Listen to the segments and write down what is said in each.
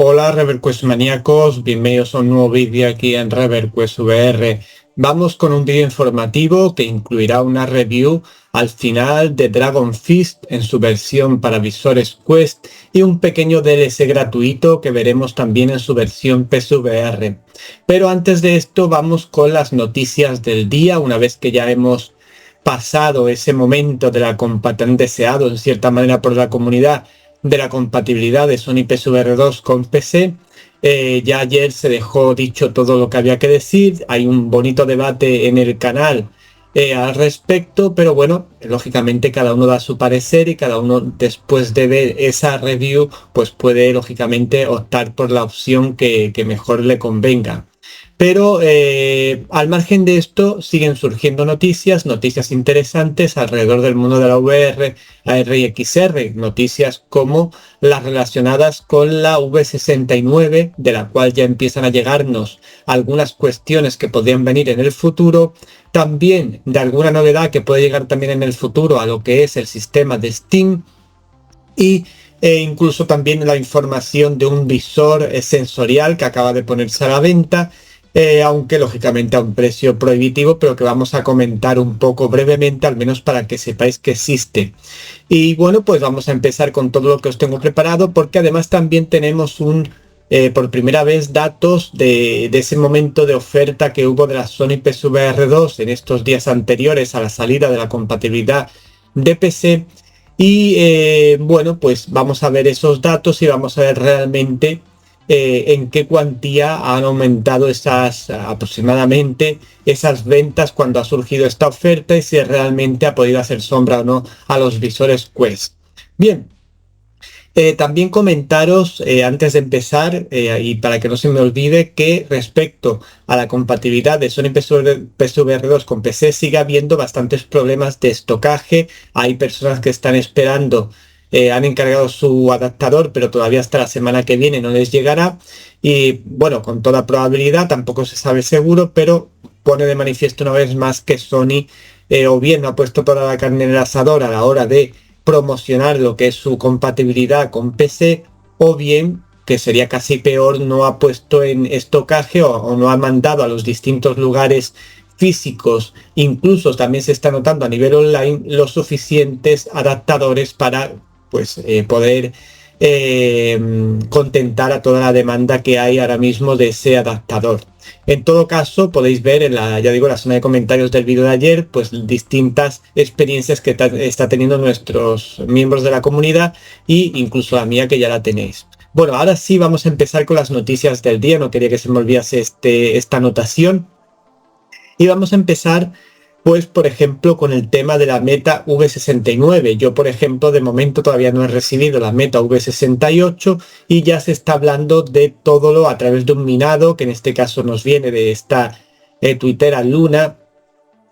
Hola ReverQuest maníacos, bienvenidos a un nuevo vídeo aquí en ReverQuest VR. Vamos con un vídeo informativo que incluirá una review al final de Dragon Fist en su versión para visores Quest y un pequeño DLC gratuito que veremos también en su versión PSVR. Pero antes de esto vamos con las noticias del día, una vez que ya hemos pasado ese momento de la tan deseado en cierta manera por la comunidad de la compatibilidad de Sony PSVR 2 con PC. Ya ayer se dejó dicho todo lo que había que decir, hay un bonito debate en el canal al respecto, pero bueno, lógicamente cada uno da su parecer y cada uno después de ver esa review pues puede lógicamente optar por la opción que mejor le convenga. Pero al margen de esto siguen surgiendo noticias interesantes alrededor del mundo de la VR, AR y XR, noticias como las relacionadas con la V69, de la cual ya empiezan a llegarnos algunas cuestiones que podrían venir en el futuro, también de alguna novedad que puede llegar también en el futuro a lo que es el sistema de Steam y incluso también la información de un visor sensorial que acaba de ponerse a la venta. Aunque lógicamente a un precio prohibitivo, pero que vamos a comentar un poco brevemente, al menos para que sepáis que existe. Y bueno, pues vamos a empezar con todo lo que os tengo preparado, porque además también tenemos por primera vez datos de ese momento de oferta que hubo de la Sony PSVR 2 en estos días anteriores a la salida de la compatibilidad de PC. Y bueno, pues vamos a ver esos datos y vamos a ver realmente en qué cuantía han aumentado aproximadamente esas ventas cuando ha surgido esta oferta y si realmente ha podido hacer sombra o no a los visores Quest. Bien, también comentaros antes de empezar y para que no se me olvide que respecto a la compatibilidad de Sony PSVR 2 con PC sigue habiendo bastantes problemas de estocaje. Hay personas que están esperando, han encargado su adaptador, pero todavía hasta la semana que viene no les llegará. Y bueno, con toda probabilidad, tampoco se sabe seguro, pero pone de manifiesto una vez más que Sony o bien no ha puesto toda la carne en el asador a la hora de promocionar lo que es su compatibilidad con PC, o bien, que sería casi peor, no ha puesto en estocaje o no ha mandado a los distintos lugares físicos, incluso también se está notando a nivel online, los suficientes adaptadores para pues poder contentar a toda la demanda que hay ahora mismo de ese adaptador. En todo caso, podéis ver en la zona de comentarios del vídeo de ayer, pues distintas experiencias que está teniendo nuestros miembros de la comunidad e incluso la mía que ya la tenéis. Bueno, ahora sí vamos a empezar con las noticias del día, no quería que se me olvidase esta anotación. Y vamos a empezar pues por ejemplo con el tema de la Meta V69. Yo por ejemplo de momento todavía no he recibido la Meta V68 y ya se está hablando de todo lo a través de un minado que en este caso nos viene de esta tuitera Luna.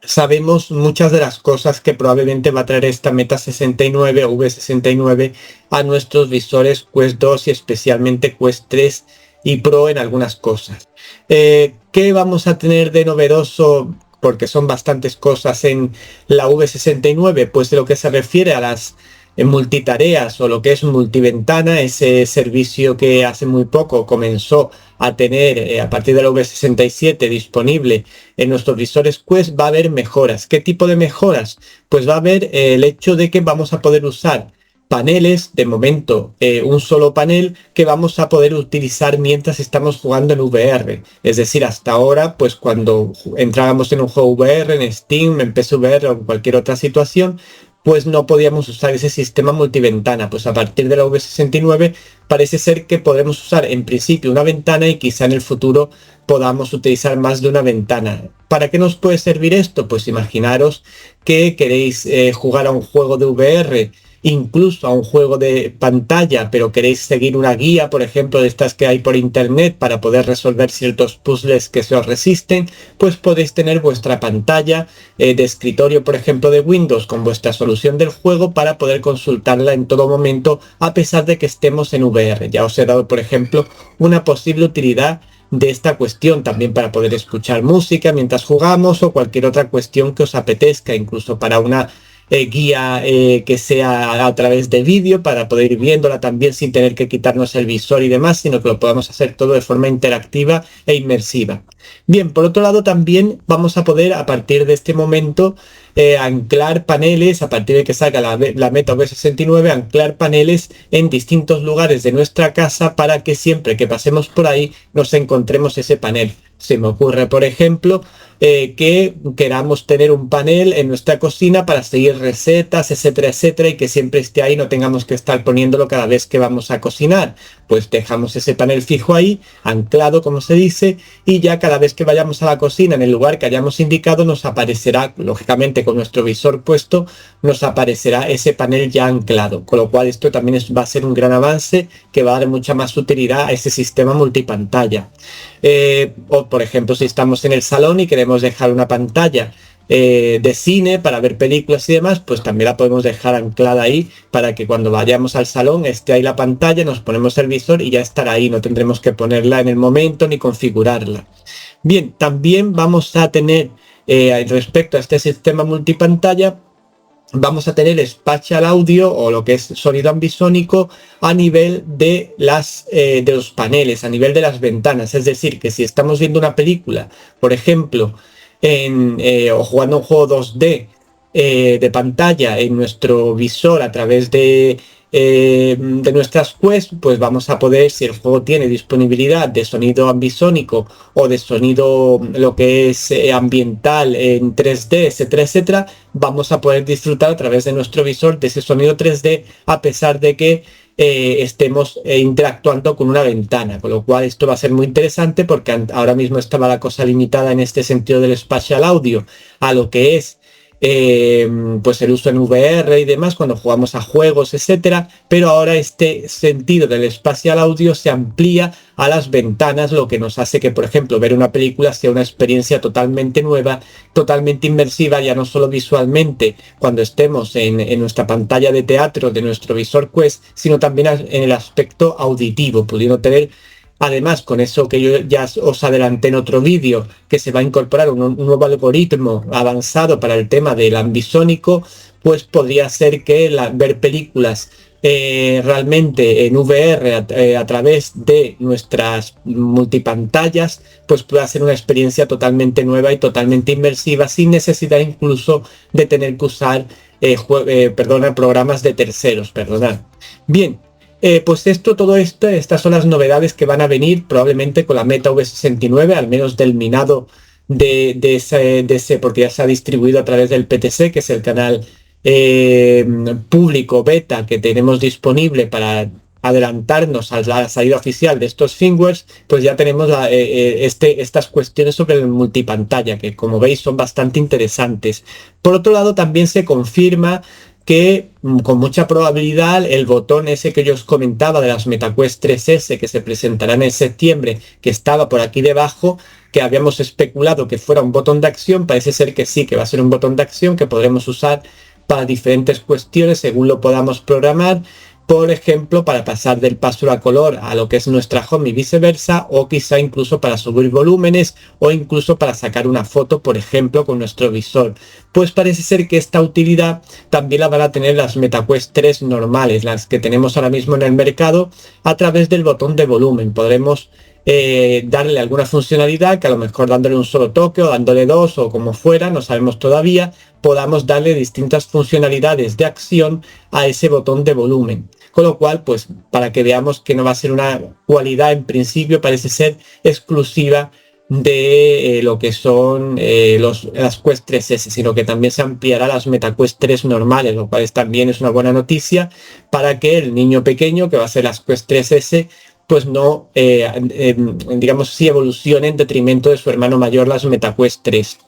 Sabemos muchas de las cosas que probablemente va a traer esta Meta 69 o V69 a nuestros visores Quest 2 y especialmente Quest 3 y Pro en algunas cosas. ¿Qué vamos a tener de novedoso? Porque son bastantes cosas en la V69, pues de lo que se refiere a las multitareas o lo que es multiventana, ese servicio que hace muy poco comenzó a tener a partir de la V67 disponible en nuestros visores Quest, va a haber mejoras. ¿Qué tipo de mejoras? Pues va a haber el hecho de que vamos a poder usar paneles, de momento un solo panel que vamos a poder utilizar mientras estamos jugando en VR. Es decir, hasta ahora, pues cuando entrábamos en un juego VR, en Steam, en PSVR o en cualquier otra situación, pues no podíamos usar ese sistema multiventana. Pues a partir de la V69 parece ser que podremos usar en principio una ventana y quizá en el futuro podamos utilizar más de una ventana. ¿Para qué nos puede servir esto? Pues imaginaros que queréis jugar a un juego de VR, incluso a un juego de pantalla, pero queréis seguir una guía, por ejemplo, de estas que hay por internet para poder resolver ciertos puzzles que se os resisten, pues podéis tener vuestra pantalla de escritorio, por ejemplo, de Windows con vuestra solución del juego para poder consultarla en todo momento a pesar de que estemos en VR. Ya os he dado, por ejemplo, una posible utilidad de esta cuestión también para poder escuchar música mientras jugamos o cualquier otra cuestión que os apetezca, incluso para una guía que sea a través de vídeo para poder ir viéndola también sin tener que quitarnos el visor y demás, sino que lo podamos hacer todo de forma interactiva e inmersiva. Bien, por otro lado también vamos a poder a partir de este momento anclar paneles, a partir de que salga la Meta V69, anclar paneles en distintos lugares de nuestra casa para que siempre que pasemos por ahí nos encontremos ese panel. Se me ocurre, por ejemplo, que queramos tener un panel en nuestra cocina para seguir recetas, etcétera, etcétera, y que siempre esté ahí, no tengamos que estar poniéndolo cada vez que vamos a cocinar. Pues dejamos ese panel fijo ahí, anclado, como se dice, y ya cada vez que vayamos a la cocina, en el lugar que hayamos indicado, nos aparecerá, lógicamente con nuestro visor puesto, nos aparecerá ese panel ya anclado. Con lo cual esto también va a ser un gran avance que va a dar mucha más utilidad a ese sistema multipantalla. O por ejemplo, si estamos en el salón y queremos dejar una pantalla de cine para ver películas y demás, pues también la podemos dejar anclada ahí para que cuando vayamos al salón esté ahí la pantalla, nos ponemos el visor y ya estará ahí, no tendremos que ponerla en el momento ni configurarla. Bien, también vamos a tener respecto a este sistema multipantalla, vamos a tener Spatial Audio o lo que es sonido ambisónico a nivel de los paneles, a nivel de las ventanas. Es decir, que si estamos viendo una película, por ejemplo, o jugando un juego 2D de pantalla en nuestro visor a través de nuestras Quest, pues vamos a poder, si el juego tiene disponibilidad de sonido ambisónico o de sonido lo que es ambiental en 3D, etcétera, etcétera, vamos a poder disfrutar a través de nuestro visor de ese sonido 3D a pesar de que estemos interactuando con una ventana, con lo cual esto va a ser muy interesante porque ahora mismo estaba la cosa limitada en este sentido del Spatial Audio a lo que es pues el uso en VR y demás cuando jugamos a juegos, etcétera, pero ahora este sentido del Spatial Audio se amplía a las ventanas, lo que nos hace que, por ejemplo, ver una película sea una experiencia totalmente nueva, totalmente inmersiva, ya no solo visualmente cuando estemos en nuestra pantalla de teatro de nuestro visor Quest, sino también en el aspecto auditivo, pudiendo tener. Además, con eso que yo ya os adelanté en otro vídeo, que se va a incorporar un nuevo algoritmo avanzado para el tema del ambisónico, pues podría ser que ver películas realmente en VR a través de nuestras multipantallas, pues pueda ser una experiencia totalmente nueva y totalmente inmersiva, sin necesidad incluso de tener que usar programas de terceros. Bien. Pues todo esto, estas son las novedades que van a venir probablemente con la Meta V69, al menos del minado de ese, porque ya se ha distribuido a través del PTC, que es el canal público beta que tenemos disponible para adelantarnos a la salida oficial de estos firmwares. Pues ya tenemos estas cuestiones sobre el multipantalla, que como veis son bastante interesantes. Por otro lado, también se confirma que con mucha probabilidad el botón ese que yo os comentaba de las MetaQuest 3S que se presentarán en septiembre, que estaba por aquí debajo, que habíamos especulado que fuera un botón de acción, parece ser que sí, que va a ser un botón de acción que podremos usar para diferentes cuestiones según lo podamos programar. Por ejemplo, para pasar del password a color a lo que es nuestra home y viceversa, o quizá incluso para subir volúmenes o incluso para sacar una foto, por ejemplo, con nuestro visor. Pues parece ser que esta utilidad también la van a tener las MetaQuest 3 normales, las que tenemos ahora mismo en el mercado, a través del botón de volumen. Podremos darle alguna funcionalidad que a lo mejor dándole un solo toque o dándole dos o como fuera, no sabemos todavía, podamos darle distintas funcionalidades de acción a ese botón de volumen. Con lo cual, pues para que veamos que no va a ser una cualidad en principio, parece ser exclusiva de lo que son las Quest 3S, sino que también se ampliará a las MetaQuest 3 normales, lo cual también es una buena noticia para que el niño pequeño que va a ser las Quest 3S pues no, digamos, si evolucione en detrimento de su hermano mayor, las MetaQuest 3.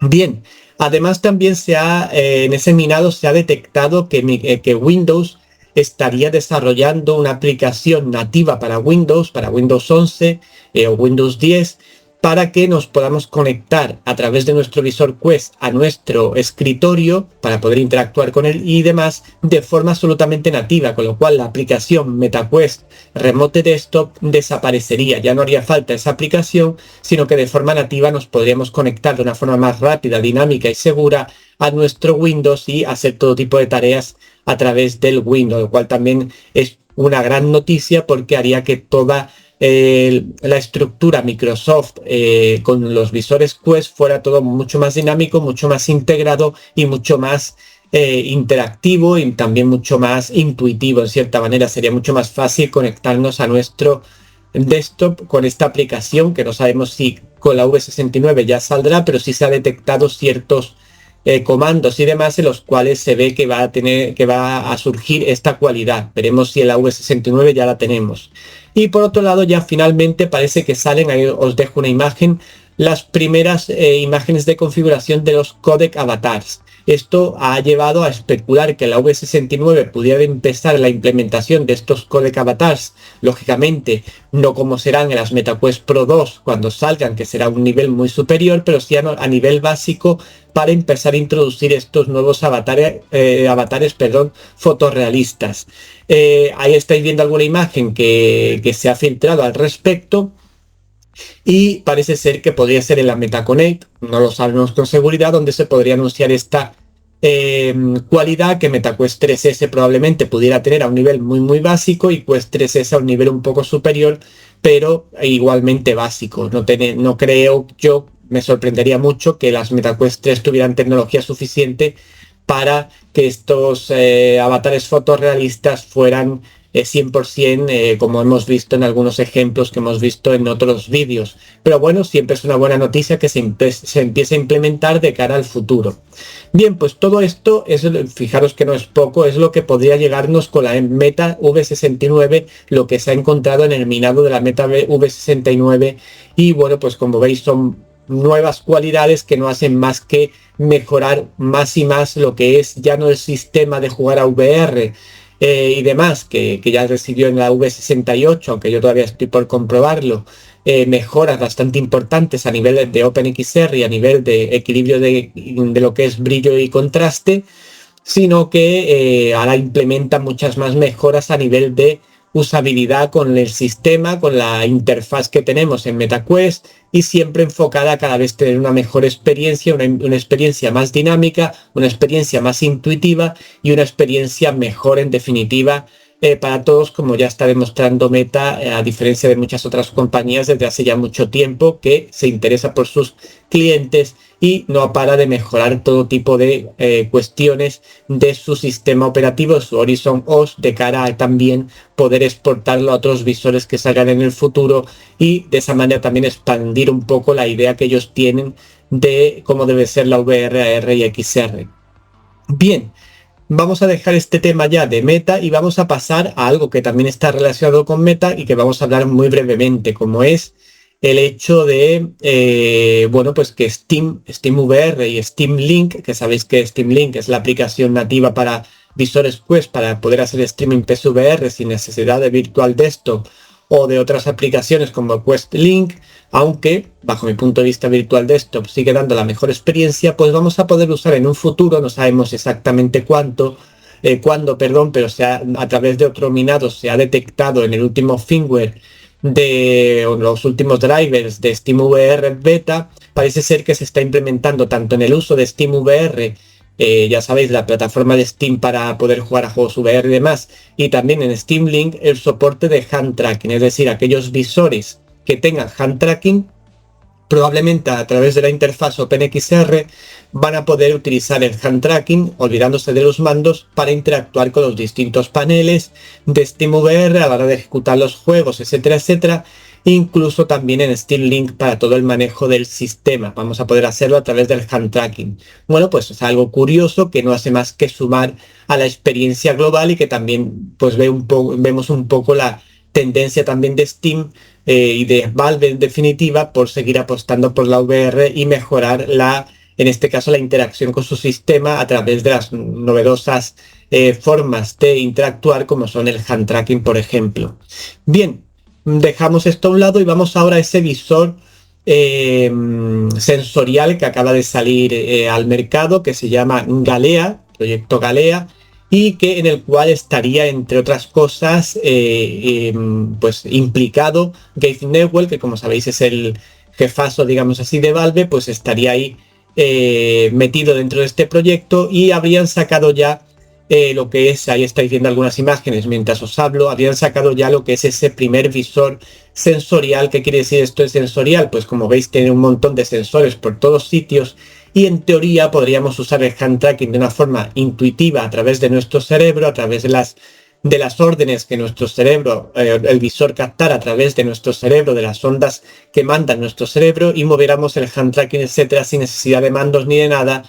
Bien, además también en ese minado se ha detectado que Windows estaría desarrollando una aplicación nativa para Windows 11 o Windows 10, para que nos podamos conectar a través de nuestro visor Quest a nuestro escritorio para poder interactuar con él y demás de forma absolutamente nativa, con lo cual la aplicación MetaQuest Remote Desktop desaparecería. Ya no haría falta esa aplicación, sino que de forma nativa nos podríamos conectar de una forma más rápida, dinámica y segura a nuestro Windows y hacer todo tipo de tareas a través del Windows, lo cual también es una gran noticia porque haría que toda la estructura Microsoft con los visores Quest fuera todo mucho más dinámico, mucho más integrado y mucho más interactivo y también mucho más intuitivo. En cierta manera sería mucho más fácil conectarnos a nuestro desktop con esta aplicación, que no sabemos si con la V69 ya saldrá, pero sí se ha detectado ciertos comandos y demás en los cuales se ve que va a surgir esta cualidad. Veremos si en la V69 ya la tenemos. Y por otro lado, ya finalmente parece que salen, ahí os dejo una imagen, las primeras imágenes de configuración de los codec avatars. Esto ha llevado a especular que la V69 pudiera empezar la implementación de estos codec avatars, lógicamente no como serán en las MetaQuest Pro 2 cuando salgan, que será un nivel muy superior, pero sí a nivel básico para empezar a introducir estos nuevos avatares fotorrealistas. Ahí estáis viendo alguna imagen que se ha filtrado al respecto. Y parece ser que podría ser en la MetaConnect, no lo sabemos con seguridad, donde se podría anunciar esta cualidad que MetaQuest 3S probablemente pudiera tener a un nivel muy básico y Quest 3S a un nivel un poco superior, pero igualmente básico. No creo, yo me sorprendería mucho que las MetaQuest 3 tuvieran tecnología suficiente para que estos avatares fotorrealistas fueran 100% como hemos visto en algunos ejemplos que hemos visto en otros vídeos. Pero bueno, siempre es una buena noticia que se empiece a implementar de cara al futuro. Bien, pues todo esto, fijaros que no es poco, es lo que podría llegarnos con la Meta V69, lo que se ha encontrado en el minado de la Meta V69. Y bueno, pues como veis son nuevas cualidades que no hacen más que mejorar más y más lo que es ya no el sistema de jugar a VR y demás, que ya recibió en la V68, aunque yo todavía estoy por comprobarlo, mejoras bastante importantes a nivel de OpenXR y a nivel de equilibrio de lo que es brillo y contraste, sino que ahora implementa muchas más mejoras a nivel de usabilidad con el sistema, con la interfaz que tenemos en MetaQuest y siempre enfocada a cada vez tener una mejor experiencia, una experiencia más dinámica, una experiencia más intuitiva y una experiencia mejor en definitiva para todos, como ya está demostrando Meta, a diferencia de muchas otras compañías desde hace ya mucho tiempo, que se interesa por sus clientes y no para de mejorar todo tipo de cuestiones de su sistema operativo, su Horizon OS, de cara a también poder exportarlo a otros visores que salgan en el futuro y de esa manera también expandir un poco la idea que ellos tienen de cómo debe ser la VR, AR y XR. Bien, vamos a dejar este tema ya de Meta y vamos a pasar a algo que también está relacionado con Meta y que vamos a hablar muy brevemente, como es el hecho de, bueno, pues que Steam VR y Steam Link, que sabéis que Steam Link es la aplicación nativa para visores Quest para poder hacer streaming PSVR sin necesidad de Virtual Desktop o de otras aplicaciones como Quest Link, aunque bajo mi punto de vista Virtual Desktop sigue dando la mejor experiencia, pues vamos a poder usar en un futuro, no sabemos exactamente cuándo, pero a través de otro minado se ha detectado en el último firmware de los últimos drivers de SteamVR Beta, parece ser que se está implementando tanto en el uso de SteamVR, ya sabéis, la plataforma de Steam para poder jugar a juegos VR y demás, y también en Steam Link el soporte de hand tracking, es decir, aquellos visores que tengan hand tracking probablemente a través de la interfaz OpenXR van a poder utilizar el hand tracking, olvidándose de los mandos, para interactuar con los distintos paneles de SteamVR a la hora de ejecutar los juegos, etcétera, etcétera. Incluso también en Steam Link para todo el manejo del sistema. Vamos a poder hacerlo a través del hand tracking. Bueno, pues es algo curioso que no hace más que sumar a la experiencia global y que también pues vemos un poco la tendencia también de Steam y de Valve en definitiva por seguir apostando por la VR y mejorar en este caso la interacción con su sistema a través de las novedosas formas de interactuar como son el hand tracking, por ejemplo. Bien, dejamos esto a un lado y vamos ahora a ese visor sensorial que acaba de salir al mercado, que se llama Galea, proyecto Galea, y que en el cual estaría, entre otras cosas, pues implicado Gabe Newell, que como sabéis es el jefazo, digamos así, de Valve, pues estaría ahí metido dentro de este proyecto, y habrían sacado ya lo que es, ahí estáis viendo algunas imágenes mientras os hablo, habían sacado ya lo que es ese primer visor sensorial. ¿Qué quiere decir esto de sensorial? Pues como veis tiene un montón de sensores por todos sitios, y en teoría podríamos usar el hand tracking de una forma intuitiva a través de nuestro cerebro, a través de las órdenes que nuestro cerebro, el visor captara a través de nuestro cerebro, de las ondas que manda nuestro cerebro, y moviéramos el hand tracking, etcétera, sin necesidad de mandos ni de nada,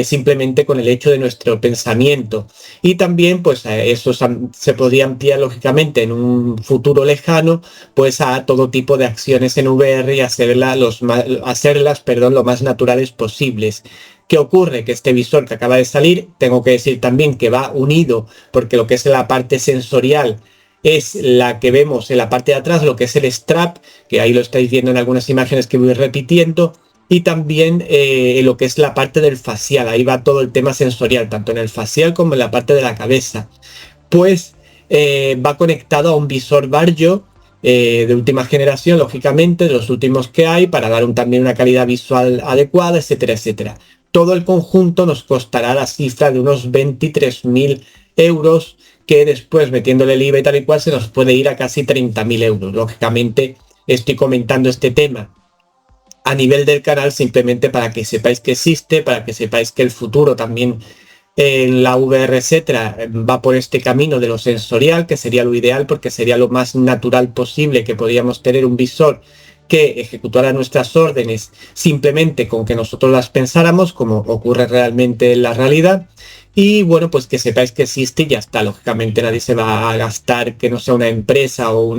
simplemente con el hecho de nuestro pensamiento. Y también pues eso se podría ampliar lógicamente en un futuro lejano pues a todo tipo de acciones en VR, y hacerlas lo más naturales posibles. ¿Qué ocurre? Que este visor que acaba de salir, tengo que decir también que va unido, porque lo que es la parte sensorial es la que vemos en la parte de atrás, lo que es el strap, que ahí lo estáis viendo en algunas imágenes que voy repitiendo, y también lo que es la parte del facial. Ahí va todo el tema sensorial, tanto en el facial como en la parte de la cabeza. Pues va conectado a un visor Varjo de última generación, lógicamente, de los últimos que hay, para dar también una calidad visual adecuada, etcétera, etcétera. Todo el conjunto nos costará la cifra de unos 23.000 euros, que después, metiéndole el IVA y tal y cual, se nos puede ir a casi 30.000 euros. Lógicamente, estoy comentando este tema a nivel del canal simplemente para que sepáis que existe, para que sepáis que el futuro también en la VR, etcétera, va por este camino de lo sensorial, que sería lo ideal, porque sería lo más natural posible que podríamos tener un visor que ejecutara nuestras órdenes simplemente con que nosotros las pensáramos, como ocurre realmente en la realidad. Y bueno, pues que sepáis que existe y ya está. Lógicamente nadie se va a gastar, que no sea una empresa o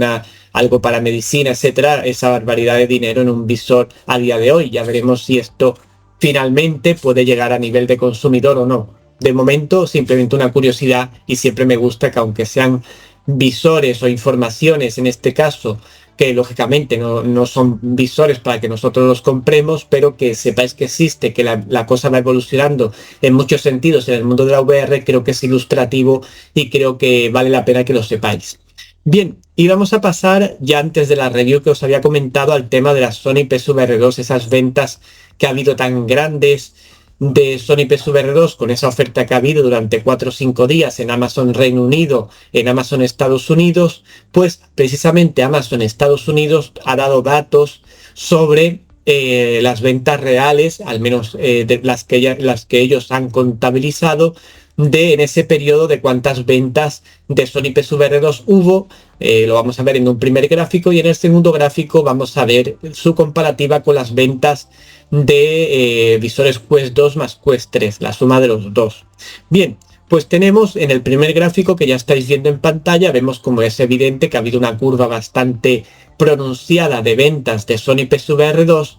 algo para medicina, etcétera, esa barbaridad de dinero en un visor a día de hoy. Ya veremos si esto finalmente puede llegar a nivel de consumidor o no. De momento, simplemente una curiosidad, y siempre me gusta que, aunque sean visores o informaciones en este caso, que lógicamente no son visores para que nosotros los compremos, pero que sepáis que existe, que la cosa va evolucionando en muchos sentidos en el mundo de la VR, creo que es ilustrativo y creo que vale la pena que lo sepáis. Bien, y vamos a pasar, ya antes de la review que os había comentado, al tema de la Sony PSVR 2, esas ventas que ha habido tan grandes de Sony PSVR 2, con esa oferta que ha habido durante 4 o 5 días en Amazon Reino Unido, en Amazon Estados Unidos. Pues precisamente Amazon Estados Unidos ha dado datos sobre las ventas reales, al menos de las que ellos han contabilizado, en ese periodo, de cuántas ventas de Sony PSVR 2 hubo. Lo vamos a ver en un primer gráfico, y en el segundo gráfico vamos a ver su comparativa con las ventas de visores Quest 2 más Quest 3, la suma de los dos. Bien, pues tenemos en el primer gráfico, que ya estáis viendo en pantalla, vemos como es evidente que ha habido una curva bastante pronunciada de ventas de Sony PSVR 2,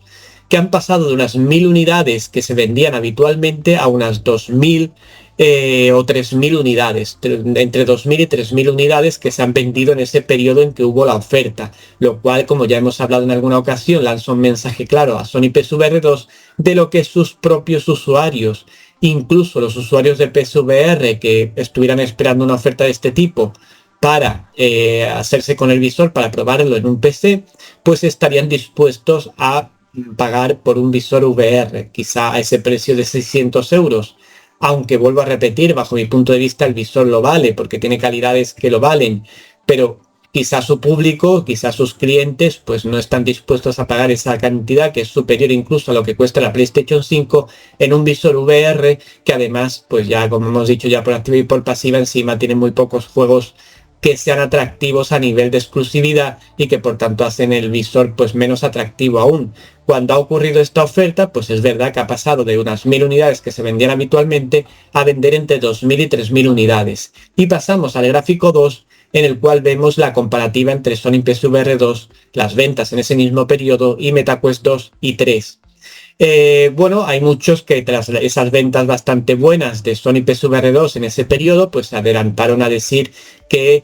que han pasado de unas 1.000 unidades que se vendían habitualmente a unas 2.000 o 3.000 unidades, entre 2.000 y 3.000 unidades que se han vendido en ese periodo en que hubo la oferta, lo cual, como ya hemos hablado en alguna ocasión, lanza un mensaje claro a Sony PSVR 2 de lo que sus propios usuarios, incluso los usuarios de PSVR que estuvieran esperando una oferta de este tipo para hacerse con el visor, para probarlo en un PC, pues estarían dispuestos a pagar por un visor VR, quizá a ese precio de 600 euros. Aunque vuelvo a repetir, bajo mi punto de vista el visor lo vale, porque tiene calidades que lo valen, pero quizás su público, quizás sus clientes, pues no están dispuestos a pagar esa cantidad, que es superior incluso a lo que cuesta la PlayStation 5 en un visor VR, que además, pues ya como hemos dicho ya por activa y por pasiva, encima tiene muy pocos juegos que sean atractivos a nivel de exclusividad, y que por tanto hacen el visor pues menos atractivo aún. Cuando ha ocurrido esta oferta, pues es verdad que ha pasado de unas 1.000 unidades que se vendían habitualmente a vender entre 2.000 y 3.000 unidades. Y pasamos al gráfico 2, en el cual vemos la comparativa entre Sony PSVR 2, las ventas en ese mismo periodo, y MetaQuest 2 y 3. Bueno, hay muchos que tras esas ventas bastante buenas de Sony PSVR 2 en ese periodo, pues se adelantaron a decir que,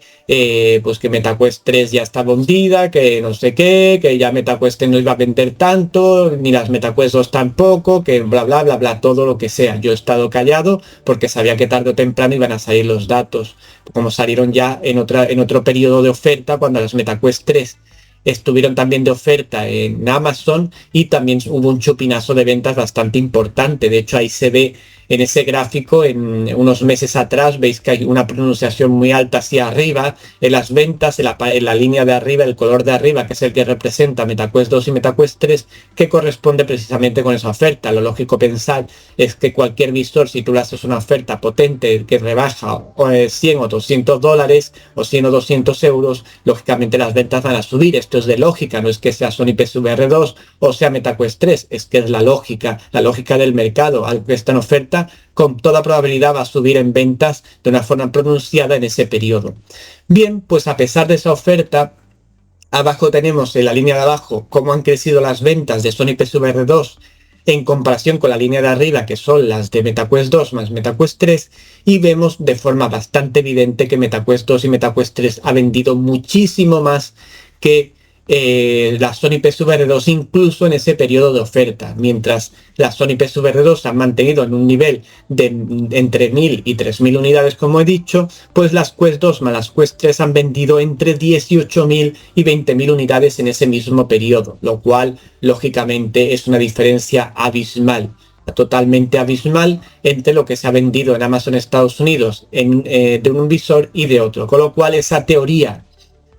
pues que MetaQuest 3 ya estaba hundida, que no sé qué, que ya MetaQuest 3 no iba a vender tanto, ni las MetaQuest 2 tampoco, que bla, bla, bla, bla, todo lo que sea. Yo he estado callado porque sabía que tarde o temprano iban a salir los datos, como salieron ya en otro periodo de oferta cuando las MetaQuest 3 estuvieron también de oferta en Amazon y también hubo un chupinazo de ventas bastante importante. De hecho, ahí se ve en ese gráfico, en unos meses atrás, veis que hay una pronunciación muy alta hacia arriba en las ventas, en la línea de arriba, el color de arriba, que es el que representa MetaQuest 2 y MetaQuest 3, que corresponde precisamente con esa oferta. Lo lógico pensar es que cualquier visor, si tú le haces una oferta potente que rebaja 100 o 200 dólares o 100 o 200 euros, lógicamente las ventas van a subir. Esto es de lógica, no es que sea Sony PSVR 2 o sea MetaQuest 3, es que es la lógica del mercado. Algo que está en oferta con toda probabilidad va a subir en ventas de una forma pronunciada en ese periodo. Bien, pues a pesar de esa oferta, abajo tenemos en la línea de abajo cómo han crecido las ventas de Sony PSVR 2 en comparación con la línea de arriba, que son las de MetaQuest 2 más MetaQuest 3, y vemos de forma bastante evidente que MetaQuest 2 y MetaQuest 3 ha vendido muchísimo más que la Sony PSVR 2 incluso en ese periodo de oferta, mientras la Sony PSVR 2 ha mantenido en un nivel de entre 1000 y 3000 unidades, como he dicho, pues las Quest 2 más las Quest 3 han vendido entre 18.000 y 20.000 unidades en ese mismo periodo, lo cual lógicamente es una diferencia abismal, totalmente abismal entre lo que se ha vendido en Amazon Estados Unidos de un visor y de otro, con lo cual esa teoría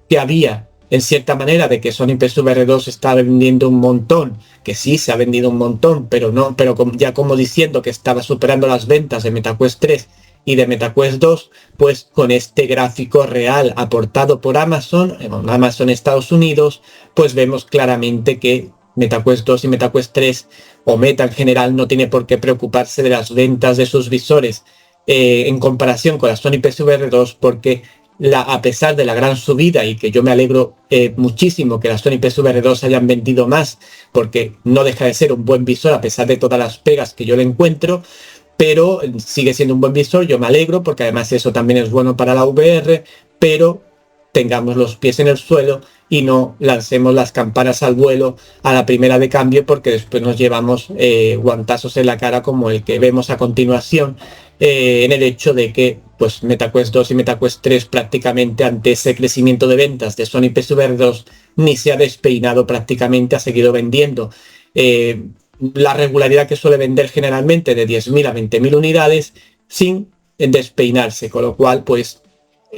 que había en cierta manera de que Sony PSVR 2 está vendiendo un montón, que sí se ha vendido un montón, pero no, pero ya como diciendo que estaba superando las ventas de MetaQuest 3 y de MetaQuest 2, pues con este gráfico real aportado por Amazon, en Amazon Estados Unidos, pues vemos claramente que MetaQuest 2 y MetaQuest 3 o Meta en general no tiene por qué preocuparse de las ventas de sus visores en comparación con la Sony PSVR 2, porque a pesar de la gran subida, y que yo me alegro muchísimo que las Sony PSVR 2 hayan vendido más, porque no deja de ser un buen visor a pesar de todas las pegas que yo le encuentro, pero sigue siendo un buen visor, yo me alegro porque además eso también es bueno para la VR, pero tengamos los pies en el suelo y no lancemos las campanas al vuelo a la primera de cambio, porque después nos llevamos guantazos en la cara como el que vemos a continuación, en el hecho de que pues MetaQuest 2 y MetaQuest 3 prácticamente ante ese crecimiento de ventas de Sony PSVR 2 ni se ha despeinado, prácticamente ha seguido vendiendo la regularidad que suele vender generalmente de 10.000 a 20.000 unidades sin despeinarse, con lo cual pues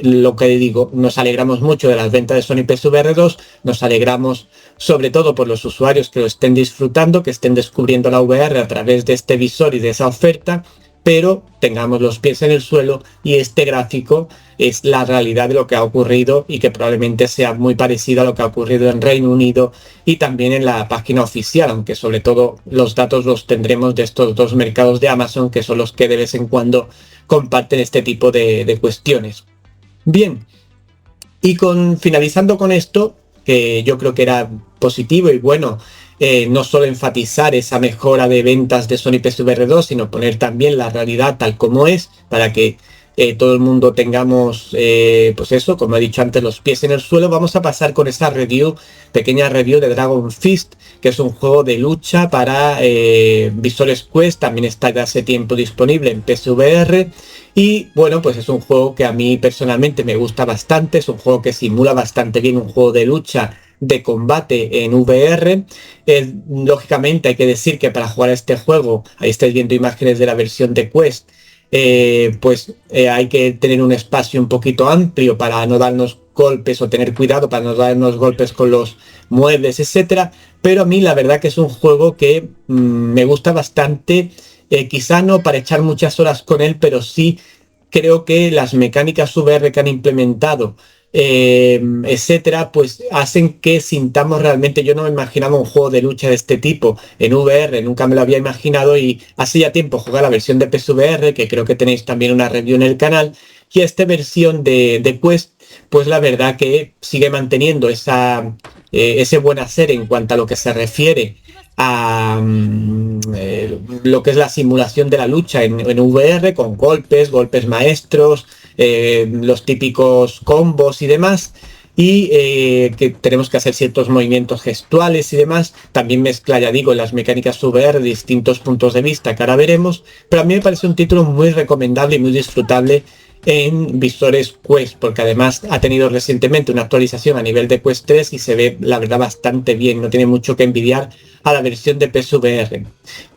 lo que digo, nos alegramos mucho de las ventas de Sony PSVR 2, nos alegramos sobre todo por los usuarios que lo estén disfrutando, que estén descubriendo la VR a través de este visor y de esa oferta, pero tengamos los pies en el suelo, y este gráfico es la realidad de lo que ha ocurrido y que probablemente sea muy parecido a lo que ha ocurrido en Reino Unido y también en la página oficial, aunque sobre todo los datos los tendremos de estos dos mercados de Amazon, que son los que de vez en cuando comparten este tipo de cuestiones. Bien, y finalizando con esto, que yo creo que era positivo y bueno, no solo enfatizar esa mejora de ventas de Sony PSVR 2, sino poner también la realidad tal como es, para que todo el mundo tengamos, pues eso, como he dicho antes, los pies en el suelo. Vamos a pasar con esa pequeña review de Dragon Fist, que es un juego de lucha para visores Quest, también está de hace tiempo disponible en PSVR. Y bueno, pues es un juego que a mí personalmente me gusta bastante, es un juego que simula bastante bien un juego de lucha, de combate en VR. Lógicamente hay que decir que para jugar a este juego, ahí estáis viendo imágenes de la versión de Quest, hay que tener un espacio un poquito amplio para no darnos golpes, o tener cuidado para no darnos golpes con los muebles, etcétera. Pero a mí la verdad que es un juego que me gusta bastante. Quizá no para echar muchas horas con él, pero sí creo que las mecánicas VR que han implementado, etcétera, pues hacen que sintamos realmente. Yo no me imaginaba un juego de lucha de este tipo en VR, nunca me lo había imaginado, y hace ya tiempo jugué a la versión de PSVR, que creo que tenéis también una review en el canal, y esta versión de Quest, pues la verdad que sigue manteniendo ese buen hacer en cuanto a lo que se refiere lo que es la simulación de la lucha en VR, con golpes maestros, los típicos combos y demás, y que tenemos que hacer ciertos movimientos gestuales y demás. También mezcla, ya digo, en las mecánicas VR distintos puntos de vista que ahora veremos, pero a mí me parece un título muy recomendable y muy disfrutable en visores Quest, porque además ha tenido recientemente una actualización a nivel de Quest 3 y se ve, la verdad, bastante bien, no tiene mucho que envidiar a la versión de PSVR.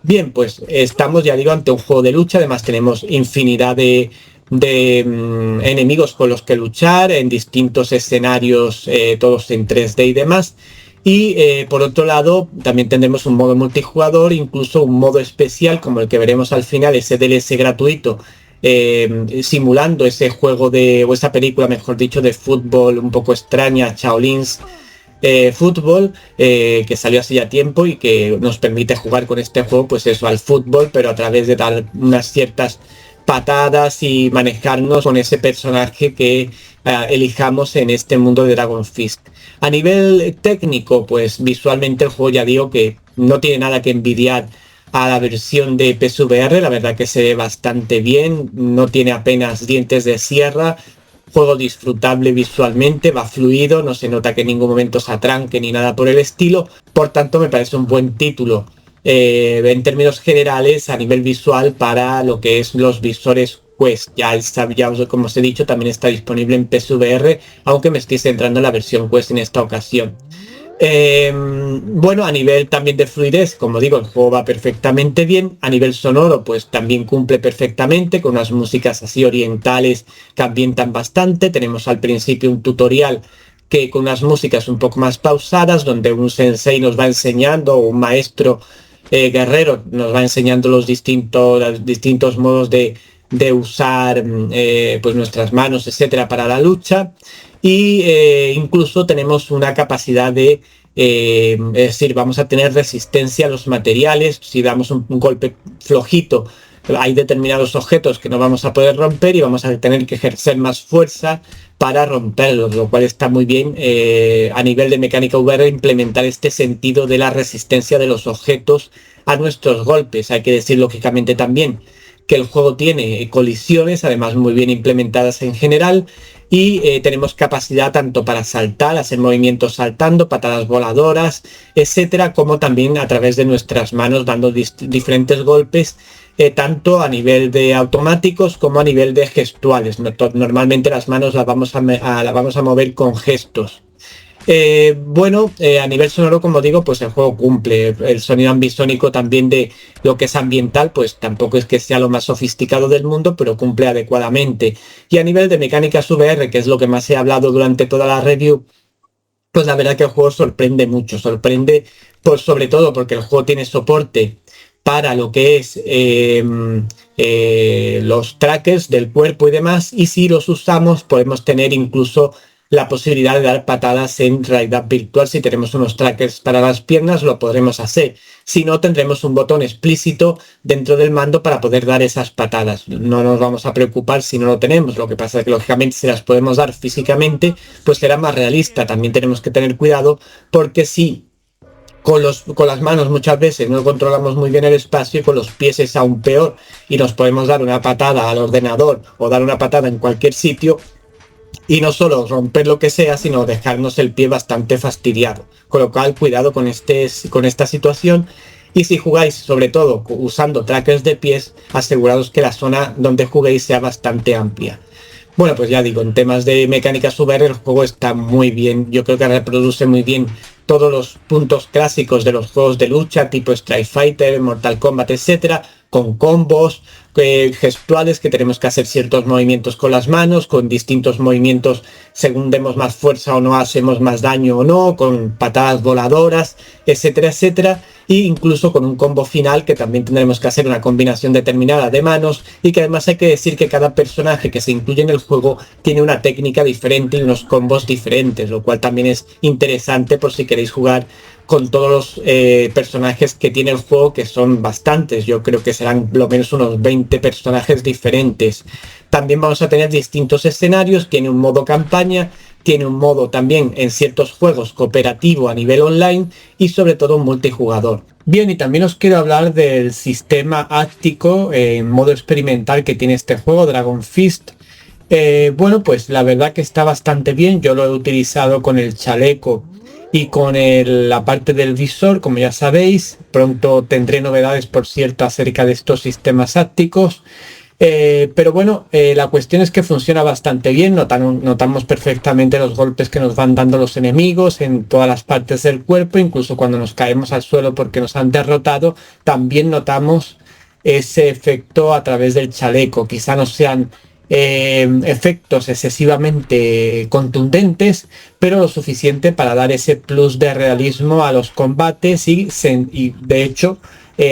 Bien, pues estamos, ya digo, ante un juego de lucha. Además tenemos infinidad de enemigos con los que luchar en distintos escenarios, todos en 3D y demás. Y por otro lado también tendremos un modo multijugador, incluso un modo especial como el que veremos al final, ese DLC gratuito, simulando ese juego o esa película, mejor dicho, de fútbol un poco extraña, Shaolin's Fútbol, que salió hace ya tiempo y que nos permite jugar con este juego, pues eso, al fútbol, pero a través de dar unas ciertas patadas y manejarnos con ese personaje que elijamos en este mundo de Dragon Fist. A nivel técnico, pues visualmente el juego, ya digo que no tiene nada que envidiar a la versión de PSVR, la verdad que se ve bastante bien, no tiene apenas dientes de sierra, juego disfrutable visualmente, va fluido, no se nota que en ningún momento se atranque ni nada por el estilo, por tanto me parece un buen título en términos generales a nivel visual para lo que es los visores Quest. Ya como os he dicho, también está disponible en PSVR, aunque me estoy centrando en la versión Quest en esta ocasión. Bueno, a nivel también de fluidez, como digo, el juego va perfectamente bien. A nivel sonoro, pues también cumple perfectamente con unas músicas así orientales que ambientan bastante. Tenemos al principio un tutorial que con unas músicas un poco más pausadas, donde un sensei nos va enseñando, o un maestro guerrero nos va enseñando los distintos modos de usar pues nuestras manos, etcétera, para la lucha. Y incluso tenemos una capacidad de, es decir, vamos a tener resistencia a los materiales. Si damos un golpe flojito, hay determinados objetos que no vamos a poder romper y vamos a tener que ejercer más fuerza para romperlos, lo cual está muy bien a nivel de mecánica VR, implementar este sentido de la resistencia de los objetos a nuestros golpes. Hay que decir lógicamente también que el juego tiene colisiones, además muy bien implementadas en general, y tenemos capacidad tanto para saltar, hacer movimientos saltando, patadas voladoras, etcétera, como también a través de nuestras manos dando diferentes golpes, tanto a nivel de automáticos como a nivel de gestuales. Normalmente las manos las vamos a mover con gestos. Bueno, a nivel sonoro, como digo, pues el juego cumple. El sonido ambisónico también de lo que es ambiental, pues tampoco es que sea lo más sofisticado del mundo, pero cumple adecuadamente. Y a nivel de mecánicas VR, que es lo que más he hablado durante toda la review, pues la verdad que el juego sorprende mucho. Sorprende, pues sobre todo porque el juego tiene soporte para lo que es los trackers del cuerpo y demás, y si los usamos podemos tener incluso la posibilidad de dar patadas en realidad virtual. Si tenemos unos trackers para las piernas, lo podremos hacer. Si no, tendremos un botón explícito dentro del mando para poder dar esas patadas. No nos vamos a preocupar si no lo tenemos. Lo que pasa es que lógicamente si las podemos dar físicamente, pues será más realista. También tenemos que tener cuidado porque si con las manos muchas veces no controlamos muy bien el espacio, y con los pies es aún peor, y nos podemos dar una patada al ordenador o dar una patada en cualquier sitio y no solo romper lo que sea, sino dejarnos el pie bastante fastidiado. Con lo cual, cuidado con esta situación. Y si jugáis, sobre todo usando trackers de pies, asegurados que la zona donde juguéis sea bastante amplia. Bueno, pues ya digo, en temas de mecánicas VR el juego está muy bien. Yo creo que reproduce muy bien todos los puntos clásicos de los juegos de lucha, tipo Street Fighter, Mortal Kombat, etcétera, con combos gestuales, que tenemos que hacer ciertos movimientos con las manos, con distintos movimientos según demos más fuerza o no, hacemos más daño o no, con patadas voladoras, etcétera, etcétera, e incluso con un combo final que también tendremos que hacer una combinación determinada de manos, y que además hay que decir que cada personaje que se incluye en el juego tiene una técnica diferente y unos combos diferentes, lo cual también es interesante por si queréis jugar con todos los personajes que tiene el juego, que son bastantes. Yo creo que serán lo menos unos 20 personajes diferentes. También vamos a tener distintos escenarios, tiene un modo campaña, tiene un modo también en ciertos juegos cooperativo a nivel online y sobre todo un multijugador. Bien, y también os quiero hablar del sistema áctico en modo experimental que tiene este juego, Dragon Fist. Bueno, pues la verdad que está bastante bien. Yo lo he utilizado con el chaleco y con la parte del visor, como ya sabéis. Pronto tendré novedades, por cierto, acerca de estos sistemas ácticos. Pero bueno, la cuestión es que funciona bastante bien. Notamos perfectamente los golpes que nos van dando los enemigos en todas las partes del cuerpo, incluso cuando nos caemos al suelo porque nos han derrotado, también notamos ese efecto a través del chaleco. Quizá no sean efectos excesivamente contundentes, pero lo suficiente para dar ese plus de realismo a los combates y de hecho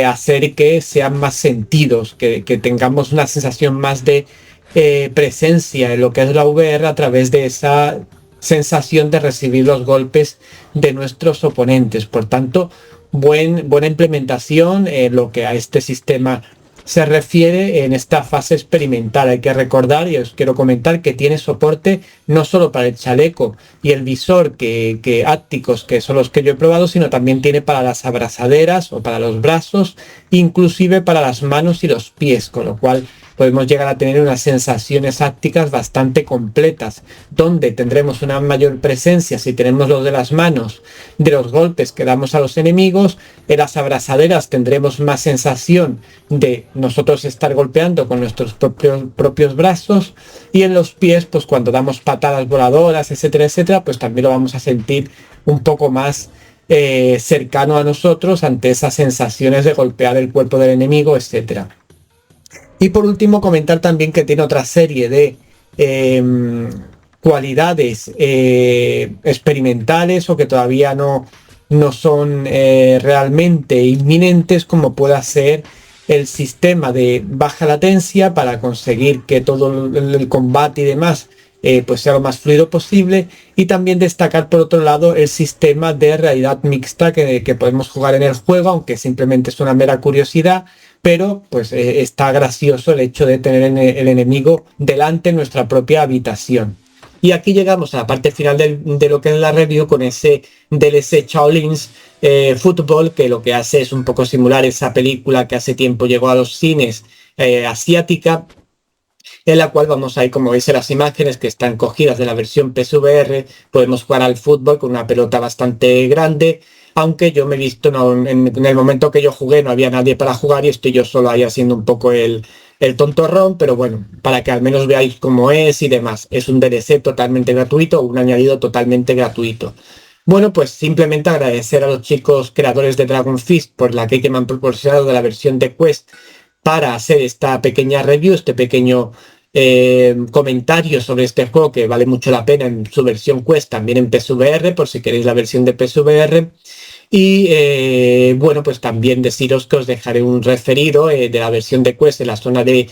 hacer que sean más sentidos, que tengamos una sensación más de presencia en lo que es la VR a través de esa sensación de recibir los golpes de nuestros oponentes. Por tanto, buena implementación en lo que a este sistema se refiere en esta fase experimental. Hay que recordar y os quiero comentar que tiene soporte no solo para el chaleco y el visor que ácticos, que son los que yo he probado, sino también tiene para las abrazaderas o para los brazos, inclusive para las manos y los pies, con lo cual podemos llegar a tener unas sensaciones ácticas bastante completas, donde tendremos una mayor presencia si tenemos los de las manos, de los golpes que damos a los enemigos. En las abrazaderas tendremos más sensación de nosotros estar golpeando con nuestros propios brazos, y en los pies, pues cuando damos patadas voladoras, etcétera, etcétera, pues también lo vamos a sentir un poco más cercano a nosotros ante esas sensaciones de golpear el cuerpo del enemigo, etcétera. Y por último, comentar también que tiene otra serie de cualidades experimentales o que todavía no son realmente inminentes, como pueda ser el sistema de baja latencia para conseguir que todo el combate y demás pues sea lo más fluido posible, y también destacar por otro lado el sistema de realidad mixta que podemos jugar en el juego, aunque simplemente es una mera curiosidad, pero pues está gracioso el hecho de tener el enemigo delante en nuestra propia habitación. Y aquí llegamos a la parte final de lo que es la review con ese DLC Shaolin's Football, que lo que hace es un poco simular esa película que hace tiempo llegó a los cines asiática, en la cual vamos a ir, como veis en las imágenes que están cogidas de la versión PSVR, podemos jugar al fútbol con una pelota bastante grande, aunque yo me he visto, en el momento que yo jugué no había nadie para jugar y estoy yo solo ahí haciendo un poco el tontorrón, pero bueno, para que al menos veáis cómo es y demás. Es un DLC totalmente gratuito, un añadido totalmente gratuito. Bueno, pues simplemente agradecer a los chicos creadores de Dragon Fist por la que me han proporcionado de la versión de Quest para hacer esta pequeña review, este pequeño comentario sobre este juego que vale mucho la pena en su versión Quest, también en PSVR, por si queréis la versión de PSVR. Y bueno, pues también deciros que os dejaré un referido de la versión de Quest en la zona de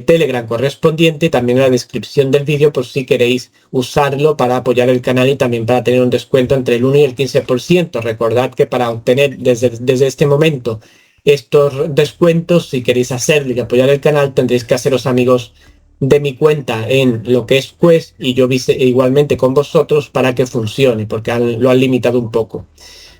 Telegram correspondiente, también en la descripción del vídeo, por si queréis usarlo para apoyar el canal y también para tener un descuento entre el 1 y el 15%. Recordad que para obtener desde este momento estos descuentos, si queréis hacerlo y apoyar el canal, tendréis que haceros amigos de mi cuenta en lo que es Quest, y yo igualmente con vosotros para que funcione, porque lo han limitado un poco.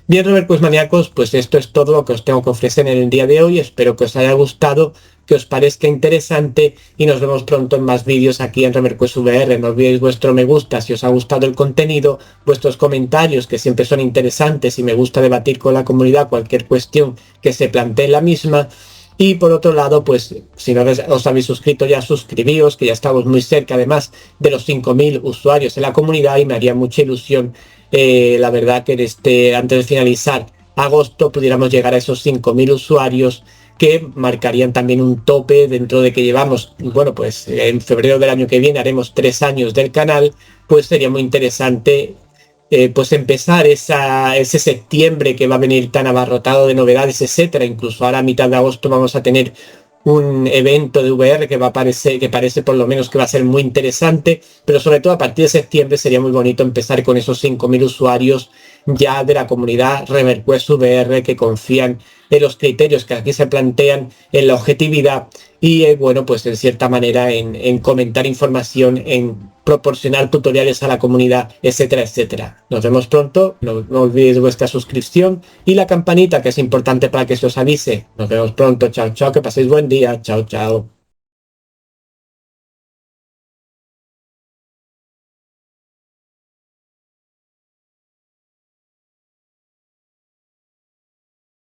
Bien, Robert Quest maníacos, pues esto es todo lo que os tengo que ofrecer en el día de hoy. Espero que os haya gustado, que os parezca interesante, y nos vemos pronto en más vídeos aquí en Robert Quest VR. No olvidéis vuestro me gusta si os ha gustado el contenido, vuestros comentarios, que siempre son interesantes y me gusta debatir con la comunidad cualquier cuestión que se plantee en la misma. Y por otro lado, pues si no os habéis suscrito ya, suscribíos, que ya estamos muy cerca además de los 5.000 usuarios en la comunidad, y me haría mucha ilusión, la verdad, que antes de finalizar agosto pudiéramos llegar a esos 5.000 usuarios, que marcarían también un tope dentro de que llevamos, bueno, pues en febrero del año que viene haremos 3 años del canal. Pues sería muy interesante pues empezar ese septiembre que va a venir tan abarrotado de novedades, etcétera. Incluso ahora a mitad de agosto vamos a tener un evento de VR que parece por lo menos que va a ser muy interesante, pero sobre todo a partir de septiembre sería muy bonito empezar con esos 5.000 usuarios ya de la comunidad ReverQuest VR, que confían en los criterios que aquí se plantean, en la objetividad y, bueno, pues en cierta manera en comentar información, en proporcionar tutoriales a la comunidad, etcétera, etcétera. Nos vemos pronto, no olvidéis vuestra suscripción y la campanita, que es importante para que se os avise. Nos vemos pronto, chao, chao, que paséis buen día, chao, chao.